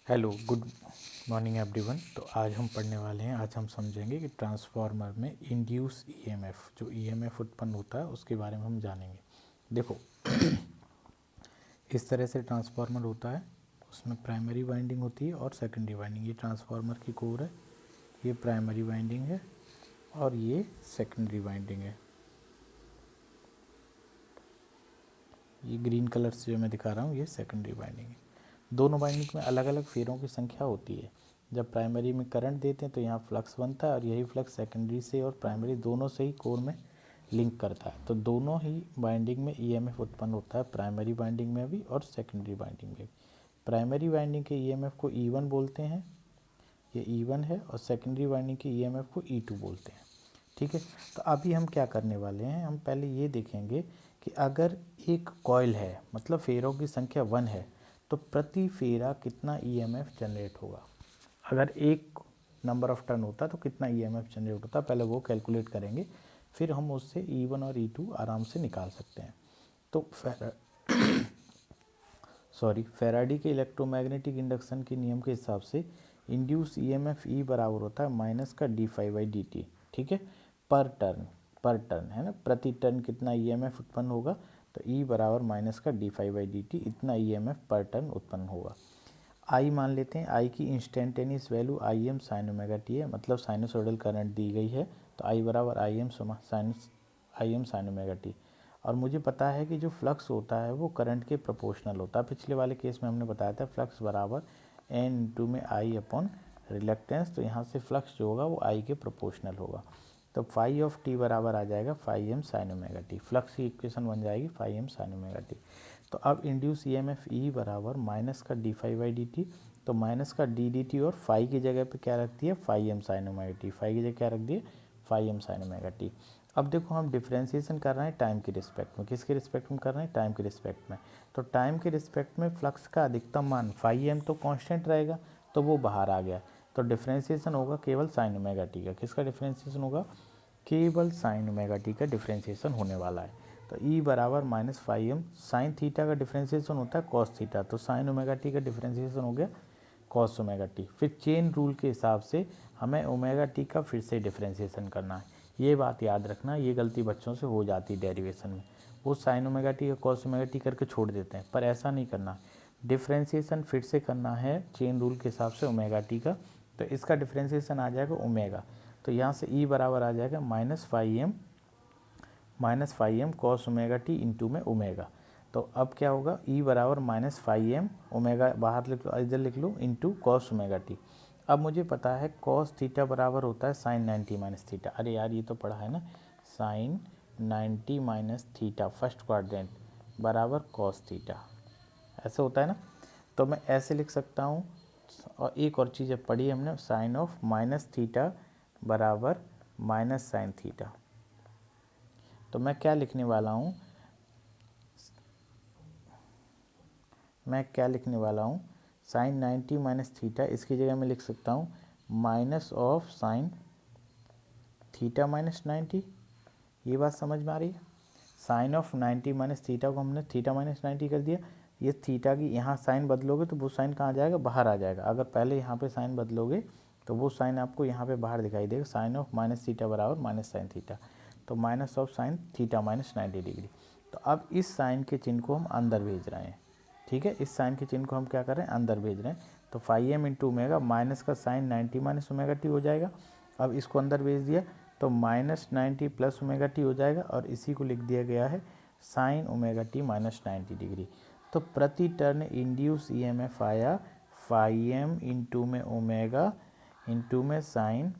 Hello, good morning everyone. तो आज हम पढ़ने वाले हैं, आज हम समझेंगे कि ट्रांसफार्मर में इंड्यूस ईएमएफ, जो ईएमएफ उत्पन्न होता है उसके बारे में हम जानेंगे। देखो, इस तरह से ट्रांसफार्मर होता है, उसमें प्राइमरी वाइंडिंग होती है और सेकेंडरी वाइंडिंग। ये ट्रांसफार्मर की कोर है, ये प्राइमरी वाइंडिंग है और ये सेकेंडरी वाइंडिंग है। ये ग्रीन कलर से जो मैं दिखा रहा हूँ ये सेकेंडरी वाइंडिंग है। दोनों वाइंडिंग में अलग अलग फेरों की संख्या होती है। जब प्राइमरी में करंट देते हैं तो यहाँ फ्लक्स बनता है और यही फ्लक्स सेकेंडरी से और प्राइमरी दोनों से ही कोर में लिंक करता है। तो दोनों ही वाइंडिंग में ईएमएफ उत्पन्न होता है, प्राइमरी वाइंडिंग में भी और सेकेंडरी वाइंडिंग में भी। प्राइमरी वाइंडिंग के ईएमएफ को E1 बोलते हैं, ये E1 है, और सेकेंडरी वाइंडिंग के ईएमएफ को E2 बोलते हैं। ठीक है, तो अभी हम क्या करने वाले हैं, हम पहले ये देखेंगे कि अगर एक कॉइल है, मतलब फेरों की संख्या 1 है, तो प्रति फेरा कितना ईएमएफ जनरेट होगा। अगर एक नंबर ऑफ टर्न होता तो कितना ईएमएफ जनरेट होता, पहले वो कैलकुलेट करेंगे, फिर हम उससे E1 और E2 आराम से निकाल सकते हैं। तो फेराडी के इलेक्ट्रोमैग्नेटिक इंडक्शन के नियम के हिसाब से इंड्यूस ईएमएफ ई बराबर होता है माइनस का d∅dt। ठीक है, पर टर्न है ना, प्रति टर्न कितना ईएमएफ उत्पन्न होगा, तो ई बराबर माइनस का d∅dt, इतना ईएमएफ पर टर्न उत्पन्न होगा। आई मान लेते हैं, आई की instantaneous value I am sine omega T है, मतलब साइनसोइडल करंट दी गई है, तो आई बराबर I am sine omega T. और मुझे पता है कि जो फ्लक्स होता है वो करंट के प्रोपोर्शनल होता है। पिछले वाले केस में हमने बताया था फ्लक्स बराबर एन इंटू में आई अपॉन रिलक्टेंस, तो यहाँ से फ्लक्स जो होगा वो आई के प्रोपोर्शनल होगा। तो फाई ऑफ टी बराबर आ जाएगा phi M sine omega T, flux की इक्वेशन बन जाएगी phi M sine omega T. तो अब इंड्यूस ईएमएफ ई बराबर माइनस का d∅dt, तो माइनस का d/dt और फाई की जगह पे क्या रख दिया, phi M sine omega T, phi की जगह क्या रख दिया, phi M sine omega T. अब देखो, हम डिफ्रेंसिएशन कर रहे हैं टाइम के रिस्पेक्ट में। किसके रिस्पेक्ट में कर रहे हैं, टाइम के रिस्पेक्ट में। तो टाइम के रिस्पेक्ट में फ्लक्स का अधिकतम मान फाई एम तो कांस्टेंट रहेगा, तो वो बाहर आ गया। तो डिफ्रेंसिएशन होगा केवल साइन ओमेगा टी का। किसका डिफ्रेंसिएशन होगा, केवल साइन ओमेगा टी का डिफ्रेंसिएशन होने वाला है। तो ई बराबर minus phi M, sine theta का डिफ्रेंसिएशन होता है कॉस थीटा, तो साइन ओमेगा टी का डिफ्रेंसिएशन हो गया कॉस ओमेगा टी। फिर चेन रूल के हिसाब से हमें ओमेगा टी का फिर से डिफ्रेंसिएशन करना है। ये बात याद रखना, ये गलती बच्चों से हो जाती है डेरिवेशन में, वो साइन ओमेगा टी या कॉस ओमेगा टी करके छोड़ देते हैं, पर ऐसा नहीं करना। डिफ्रेंसिएशन फिर से करना है चेन रूल के हिसाब से ओमेगा टी का, तो इसका डिफ्रेंसिएशन आ जाएगा ओमेगा। तो यहाँ से ई बराबर आ जाएगा minus phi M cos omega T into में ओमेगा। तो अब क्या होगा, ई बराबर माइनस फाई एम, ओमेगा बाहर लिख लो, इधर लिख लो, इंटू कॉस ओमेगा टी। अब मुझे पता है कॉस थीटा बराबर होता है साइन 90 माइनस थीटा। अरे यार, ये तो पढ़ा है ना, sine 90 minus theta first quadrant बराबर कॉस थीटा, ऐसे होता है ना। तो मैं ऐसे लिख सकता हूँ। और एक और चीज़ पढ़ी हमने, साइन ऑफ माइनस थीटा बराबर माइनस साइन थीटा। तो मैं क्या लिखने वाला हूँ, साइन 90 माइनस थीटा, इसकी जगह मैं लिख सकता हूँ minus of sine theta minus 90। ये बात समझ में आ रही है। साइन ऑफ 90 माइनस थीटा को हमने थीटा माइनस 90 कर दिया। ये थीटा की यहाँ साइन बदलोगे तो वो साइन कहाँ जाएगा, बाहर आ जाएगा। अगर पहले यहाँ पे साइन बदलोगे तो वो साइन आपको यहाँ पे बाहर दिखाई देगा। साइन ऑफ माइनस थीटा बराबर माइनस साइन थीटा, तो minus of sine theta minus 90 degree. तो अब इस साइन के चिन्ह को हम अंदर भेज रहे हैं। ठीक है, इस साइन के चिन्ह को हम क्या कर रहे हैं, अंदर भेज रहे हैं। तो phi M into omega, minus का साइन 90 माइनस ओमेगा टी हो जाएगा। अब इसको अंदर भेज दिया तो माइनस 90 प्लस ओमेगा टी हो जाएगा, और इसी को लिख दिया गया है sign omega T minus 90 degree. तो प्रति टर्न इंड्यूस ईएमएफ आया फाई एम इंटू में ओमेगा इंटू में sign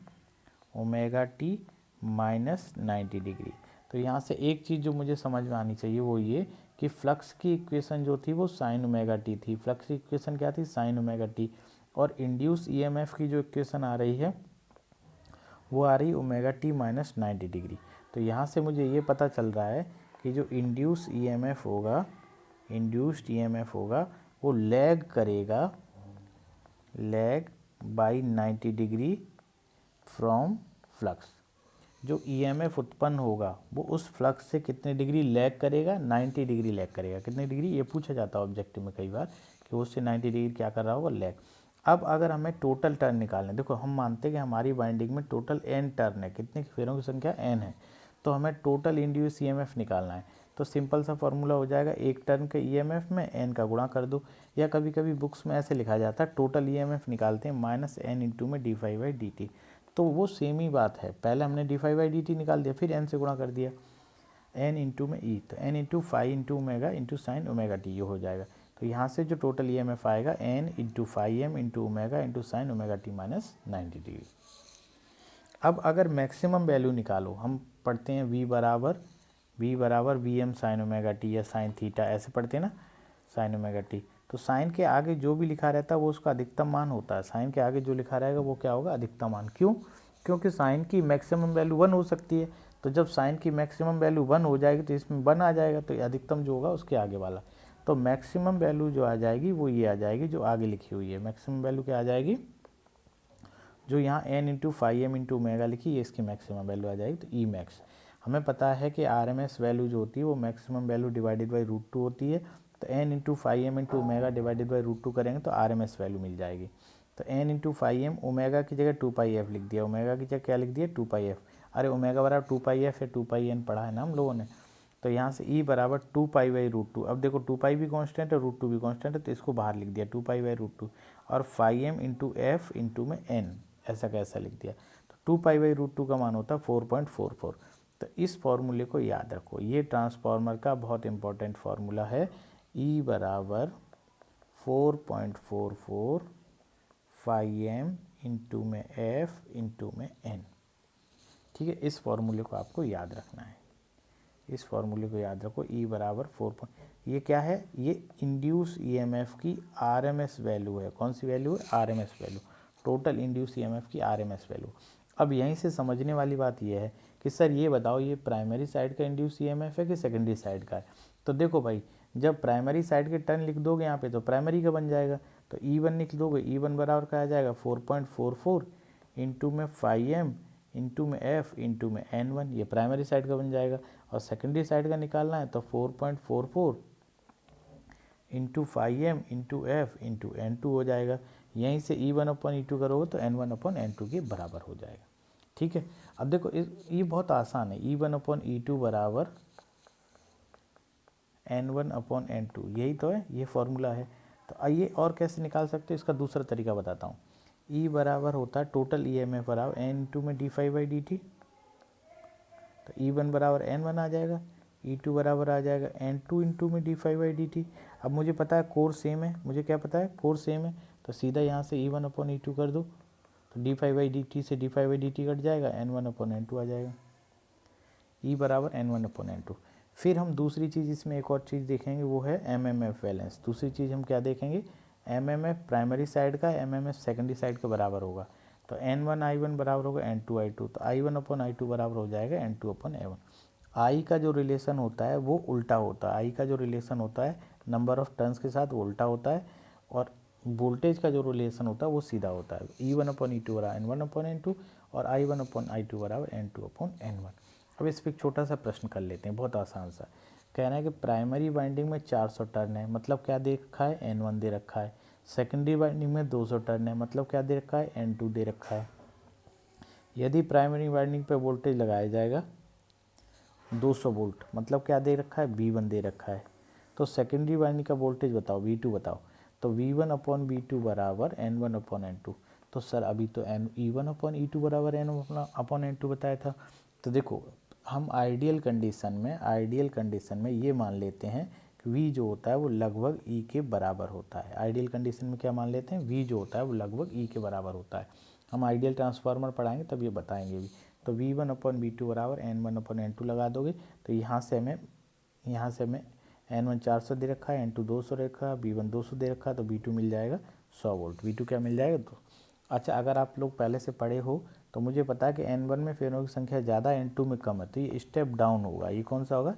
omega T minus 90 degree. तो यहाँ से एक चीज़ जो मुझे समझ में आनी चाहिए वो ये कि फ्लक्स की इक्वेशन जो थी वो साइन ओमेगा टी थी। फ्लक्स की इक्वेशन क्या थी, साइन ओमेगा टी। और इंड्यूस ईएमएफ की जो इक्वेशन आ रही है वो आ रही ओमेगा टी माइनस 90 डिग्री। तो यहाँ से मुझे ये पता चल रहा है कि जो इंड्यूस्ड ईएमएफ होगा वो लैग करेगा, lag by 90 degree from flux. जो ईएमएफ उत्पन्न होगा वो उस फ्लक्स से कितने डिग्री लैग करेगा, 90 डिग्री लैग करेगा। कितने डिग्री, ये पूछा जाता है ऑब्जेक्टिव में कई बार कि उससे 90 डिग्री क्या कर रहा होगा, लैग। अब अगर हमें टोटल टर्न निकालने, देखो हम मानते हैं कि हमारी वाइंडिंग में टोटल n टर्न है, कितने फेरों की संख्या n है, तो हमें टोटल इंड्यूस ईएमएफ निकालना है। तो सिंपल सा फॉर्मूला हो जाएगा, एक टर्न के ईएमएफ में n का गुणा कर दो, या कभी कभी बुक्स में ऐसे लिखा जाता है टोटल ईएमएफ निकालते हैं माइनस n इंटू में d5/dt। तो वो सेम ही बात है, पहले हमने d5/dt निकाल दिया, फिर n से गुणा कर दिया, n इंटू में e, तो n into five into omega into sine omega T, ये हो जाएगा। तो यहाँ से जो टोटल ईएमएफ आएगा n into five M into omega into sine omega T minus 90 degree. अब अगर मैक्सिमम वैल्यू निकालो, हम पढ़ते हैं v बराबर V M sine omega T या साइन थीटा, ऐसे पढ़ते हैं ना, साइन ओमेगा टी। तो साइन के आगे जो भी लिखा रहता है वो उसका अधिकतम मान होता है, साइन के आगे जो लिखा रहेगा वो क्या होगा, अधिकतम मान। क्यों? क्योंकि साइन की मैक्सिमम वैल्यू 1 हो सकती है, तो जब साइन की मैक्सिमम वैल्यू 1 हो जाएगी तो इसमें 1 आ जाएगा, तो अधिकतम जो होगा उसके आगे वाला। तो मैक्सिमम वैल्यू जो आ जाएगी वो ये आ जाएगी जो आगे लिखी हुई है, मैक्सिमम वैल्यू क्या आ जाएगी, जो यहाँ n into five M into omega लिखी, ये इसकी मैक्सिमम वैल्यू आ जाएगी। तो ई मैक्स, हमें पता है कि आर एम एस वैल्यू जो होती है वो मैक्सिमम वैल्यू डिवाइडेड बाई √2 होती है। तो n into five M into omega divided by √2 करेंगे तो आर एम एस वैल्यू मिल जाएगी। तो n into five M, omega की जगह 2πf लिख दिया, ओमेगा की जगह क्या लिख दिया, 2πf। अरे ओमेगा बराबर 2πf या 2πn पढ़ा है ना हम लोगों ने। तो यहाँ से e बराबर 2π/√2। अब देखो 2π भी कांस्टेंट है, √2 भी कांस्टेंट है, तो इसको बाहर लिख दिया 2π/√2, और five M into F into में n, ऐसा कैसा लिख दिया। तो 2π/√2 का मान होता है 4.44। तो इस फॉर्मूले को याद रखो, ये ट्रांसफार्मर का बहुत इंपॉर्टेंट फार्मूला है, E बराबर 4.44 फाइव एम इंटू में एफ इंटू में n। ठीक है, इस फॉर्मूले को आपको याद रखना है, इस फॉर्मूले को याद रखो। E बराबर 4, ये क्या है, ये इंड्यूस ईएमएफ की आरएमएस वैल्यू है। कौन सी वैल्यू है, RMS value, total induce EMF की आरएमएस वैल्यू। अब यहीं से समझने वाली बात यह है कि सर ये बताओ ये प्राइमरी साइड का इंड्यूस ईएमएफ है कि सेकेंडरी साइड का है। तो देखो भाई, जब प्राइमरी साइड के टर्न लिख दोगे यहाँ पे तो प्राइमरी का बन जाएगा, तो E1 लिख दोगे, E1 बराबर क्या आ जाएगा 4.44 इंटू में फाइव एम इंटू में एफ इंटू में n1, ये प्राइमरी साइड का बन जाएगा। और सेकेंडरी साइड का निकालना है तो 4.44 into five M into F into n2 हो जाएगा। यहीं से E1/E2 करोगे तो n1/n2 के बराबर हो जाएगा। ठीक है, अब देखो ये बहुत आसान है, E1/E2 बराबर n1/n2, यही तो है, ये फॉर्मूला है। तो आइए और कैसे निकाल सकते हो, इसका दूसरा तरीका बताता हूँ। E बराबर होता है टोटल ईएमएफ बराबर n इंटू में d5/dt, तो E1 बराबर n1 आ जाएगा, E2 बराबर आ जाएगा n2 इंटू में d5/dt। अब मुझे पता है कोर सेम है, मुझे क्या पता है, कोर सेम है, तो सीधा यहाँ से E1/E2 कर दो, तो d5/dt से d5/dt कट जाएगा, n1/n2 आ जाएगा। E बराबर n1/n2। फिर हम दूसरी चीज़ इसमें एक और चीज़ देखेंगे, वो है MMF बैलेंस। दूसरी चीज़ हम क्या देखेंगे, MMF प्राइमरी साइड का MMF सेकेंडरी साइड के बराबर होगा। तो n1/I1 बराबर होगा n2/I2, तो I1/I2 बराबर हो जाएगा n2/A1। I का जो रिलेशन होता है वो उल्टा होता है, I का जो रिलेशन होता है नंबर ऑफ टर्न्स के साथ वो उल्टा होता है, और वोल्टेज का जो रिलेशन होता है वो सीधा होता है। E1/E2 बराबर n1/n2 और I1/I2 बराबर n2/n1। अब इस पर एक छोटा सा प्रश्न कर लेते हैं, बहुत आसान सा। कहना है कि प्राइमरी वाइंडिंग में 400 टर्न है, मतलब क्या दे रखा है, n1 दे रखा है। सेकेंडरी वाइंडिंग में 200 टर्न है, मतलब क्या दे रखा है, n2 दे रखा है। यदि प्राइमरी वाइंडिंग पे वोल्टेज लगाया जाएगा 200 वोल्ट, मतलब क्या दे रखा है, V1 दे रखा है। तो सेकेंडरी वाइंडिंग का वोल्टेज बताओ, V2 बताओ। तो V1/V2 बराबर n1/n2। तो सर अभी तो E1/E2 बराबर n1/n2 बताया था। तो देखो हम आइडियल कंडीशन में ये मान लेते हैं कि V जो होता है वो लगभग E के बराबर होता है। आइडियल कंडीशन में क्या मान लेते हैं, V जो होता है वो लगभग E के बराबर होता है। हम आइडियल ट्रांसफार्मर पढ़ाएंगे तब ये बताएंगे भी। तो V1/V2 बराबर n1/n2 लगा दोगे, तो यहाँ से हमें n1 400 दे रखा है, n2 200 दे रखा है, V1 200 दे रखा है, तो V2 मिल जाएगा 100 वोल्ट। V2 क्या मिल जाएगा, तो अच्छा अगर आप लोग पहले से पढ़े हो तो मुझे पता है कि n1 में फेरों की संख्या ज़्यादा, n2 में कम है, तो ये स्टेप डाउन होगा। ये कौन सा होगा,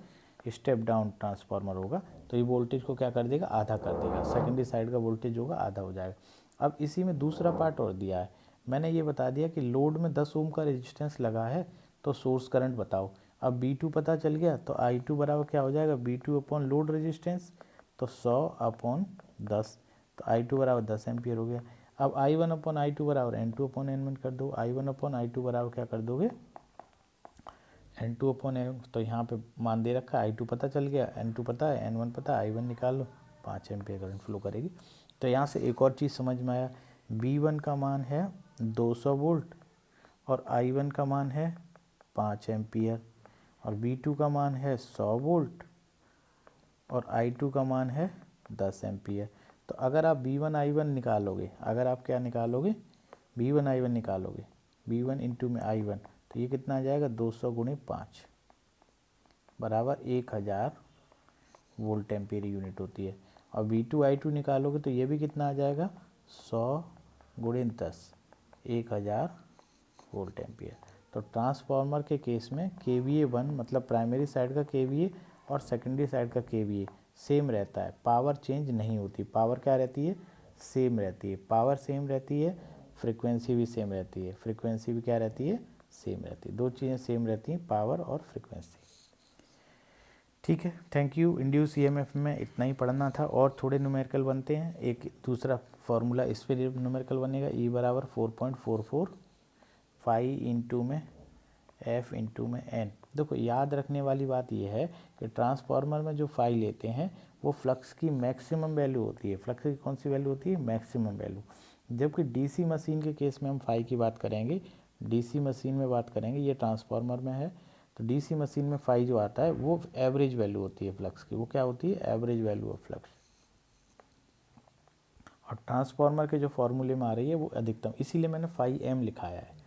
स्टेप डाउन ट्रांसफार्मर होगा। तो ये वोल्टेज को क्या कर देगा, आधा कर देगा, सेकेंडरी साइड का वोल्टेज होगा आधा हो जाएगा। अब इसी में दूसरा पार्ट और दिया है, मैंने ये बता दिया कि लोड में 10 ओम का रेजिस्टेंस लगा है, तो सोर्स करंट बताओ। अब B2 पता चल गया, तो I2 बराबर क्या हो जाएगा, B2 लोड रेजिस्टेंस, तो 100/10, तो I2 बराबर 10 एम्पियर हो गया। अब I1/I2 बराबर N2/N1 कर दो। I1/I2 बराबर क्या कर दोगे, N2/N, तो यहाँ पे मान दे रखा है, I2 पता चल गया, N2 पता है, N1 पता है, I1 निकाल लो, 5 एम्पियर करंट फ्लो करेगी। तो यहाँ से एक और चीज़ समझ में आया, V1 का मान है 200 वोल्ट और I1 का मान है 5 एम्पियर और V2 का मान है 100 वोल्ट और I2 का मान है 10 एम्पियर। तो अगर आप V1 I1 निकालोगे, अगर आप क्या निकालोगे, V1 I1 निकालोगे, V1 इंटू में I1, तो ये कितना आ जाएगा, 200 गुणे 5 बराबर 1000 वोल्ट एम्पियर यूनिट होती है। और V2 I2 निकालोगे तो ये भी कितना आ जाएगा, 100 गुणे 10, 1000 वोल्ट एम्पियर। तो ट्रांसफार्मर के केस में KVA1 मतलब प्राइमरी साइड का KVA और सेकेंडरी साइड का KVA सेम रहता है, पावर चेंज नहीं होती। पावर क्या रहती है, सेम रहती है। पावर सेम रहती है, फ्रीक्वेंसी भी सेम रहती है। फ्रीक्वेंसी भी क्या रहती है, सेम रहती है। दो चीज़ें सेम रहती हैं, पावर और फ्रीक्वेंसी। ठीक है, थैंक यू। इंड्यूस EMF में इतना ही पढ़ना था और थोड़े न्यूमेरिकल बनते हैं। एक दूसरा फार्मूला इस पर न्यूमेरिकल बनेगा, E बराबर 4.44 फाई इंटू में F इंटू में N। देखो याद रखने वाली बात यह है कि ट्रांसफार्मर में जो फाई लेते हैं वो फ्लक्स की मैक्सिमम वैल्यू होती है। फ्लक्स की कौन सी वैल्यू होती है, मैक्सिमम वैल्यू। जबकि DC मशीन के केस में हम फाई की बात करेंगे, DC मशीन में बात करेंगे, ये ट्रांसफार्मर में है। तो DC मशीन में फाई जो आता है वो एवरेज वैल्यू होती है फ्लक्स की। वो क्या होती है, एवरेज वैल्यू ऑफ फ्लक्स। और ट्रांसफार्मर के जो फॉर्मूले में आ रही है वो अधिकतम, इसीलिए मैंने फाई M लिखाया है।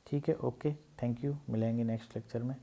ठीक है, ओके, थैंक यू। मिलेंगे नेक्स्ट लेक्चर में।